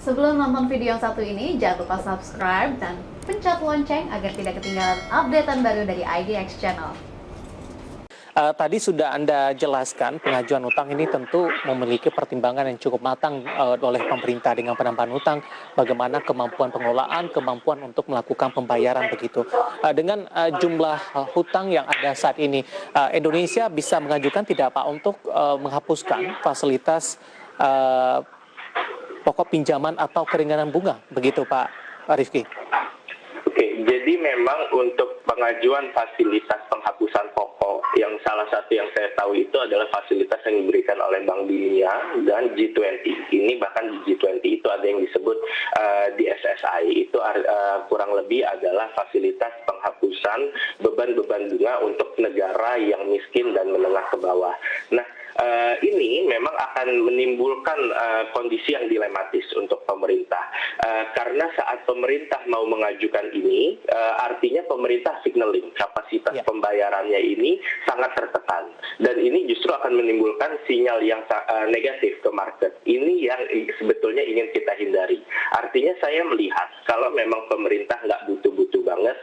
Sebelum nonton video yang satu ini, jangan lupa subscribe dan pencet lonceng agar tidak ketinggalan updatean baru dari IDX Channel. Tadi sudah Anda jelaskan pengajuan utang ini tentu memiliki pertimbangan yang cukup matang oleh pemerintah dengan penambahan utang, bagaimana kemampuan pengelolaan, kemampuan untuk melakukan pembayaran begitu. Dengan jumlah hutang yang ada saat ini, Indonesia bisa mengajukan tidak Pak untuk menghapuskan fasilitas pokok pinjaman atau keringanan bunga, begitu Pak Rifki? Oke, jadi memang untuk pengajuan fasilitas penghapusan pokok, yang salah satu yang saya tahu itu adalah fasilitas yang diberikan oleh Bank Dunia dan G20. Ini bahkan di G20 itu ada yang disebut di SSI, itu kurang lebih adalah fasilitas penghapusan beban-beban bunga untuk negara yang miskin dan menengah ke bawah. Nah, ini memang akan menimbulkan kondisi yang dilematis untuk pemerintah. Karena saat pemerintah mau mengajukan ini, artinya pemerintah signaling kapasitas pembayarannya ini sangat tertekan. Dan ini justru akan menimbulkan sinyal yang negatif ke market. Ini yang sebetulnya ingin kita hindari. Artinya saya melihat kalau memang pemerintah nggak butuh-butuh banget,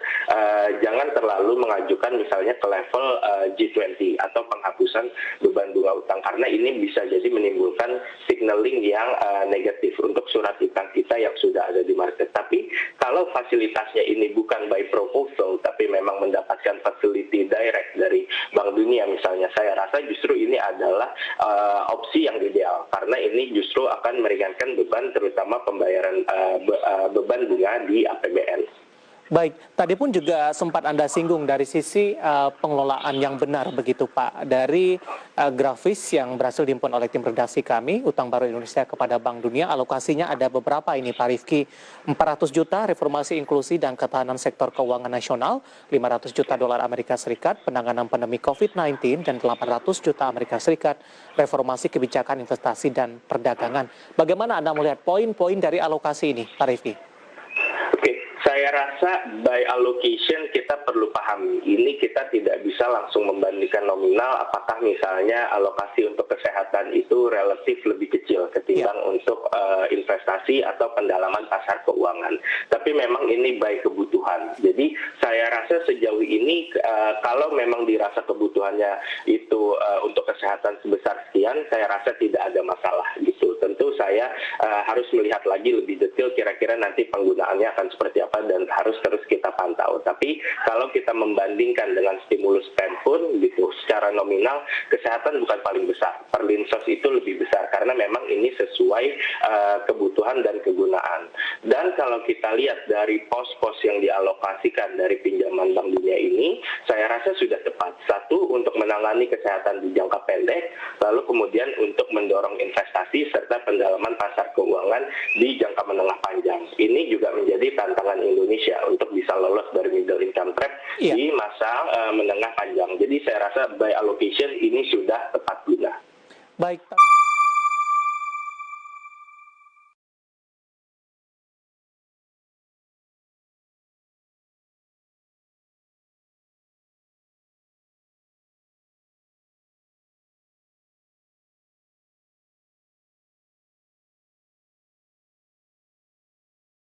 jangan terlalu mengajukan misalnya ke level G20 atau penghapusan beban bunga utang, karena ini bisa jadi menimbulkan signaling yang negatif untuk surat utang kita yang sudah ada di market. Tapi kalau fasilitasnya ini bukan by proposal, tapi memang mendapatkan facility direct dari Bank Dunia misalnya, saya rasa justru ini adalah opsi yang ideal, karena ini justru akan meringankan beban, terutama pembayaran beban bunga di APBN. Baik, tadi pun juga sempat Anda singgung dari sisi pengelolaan yang benar begitu Pak. Dari grafis yang berhasil dihimpun oleh tim redaksi kami, Utang Baru Indonesia kepada Bank Dunia, alokasinya ada beberapa ini Pak Rifki. 400 juta reformasi inklusi dan ketahanan sektor keuangan nasional, 500 juta dolar Amerika Serikat, penanganan pandemi COVID-19, dan 800 juta Amerika Serikat, reformasi kebijakan investasi dan perdagangan. Bagaimana Anda melihat poin-poin dari alokasi ini Pak Rifki? Saya rasa by allocation kita perlu pahami, ini kita tidak bisa langsung membandingkan nominal, apakah misalnya alokasi untuk kesehatan itu relatif lebih kecil ketimbang untuk investasi atau pendalaman pasar keuangan. Tapi memang ini by kebutuhan. Jadi saya rasa sejauh ini kalau memang dirasa kebutuhannya itu untuk kesehatan sebesar sekian, saya rasa tidak ada masalah gitu. Tentu saya harus melihat lagi lebih detail kira-kira nanti penggunaannya akan seperti apa, dan harus terus kita pantau. Tapi kalau kita membandingkan dengan stimulus spend pun gitu, secara nominal kesehatan bukan paling besar. Perlinsos itu lebih besar karena memang ini sesuai kebutuhan dan kegunaan. Dan kalau kita lihat dari pos-pos yang dialokasikan dari pinjaman Bank Dunia ini, saya rasa sudah tepat. Satu, untuk menangani kesehatan di jangka pendek, lalu kemudian untuk mendorong investasi serta pendalaman pasar keuangan di jangka menengah panjang. Ini juga menjadi tantangan Indonesia untuk bisa lolos dari middle income trap di masa menengah panjang. Jadi saya rasa by allocation ini sudah tepat guna. Baik.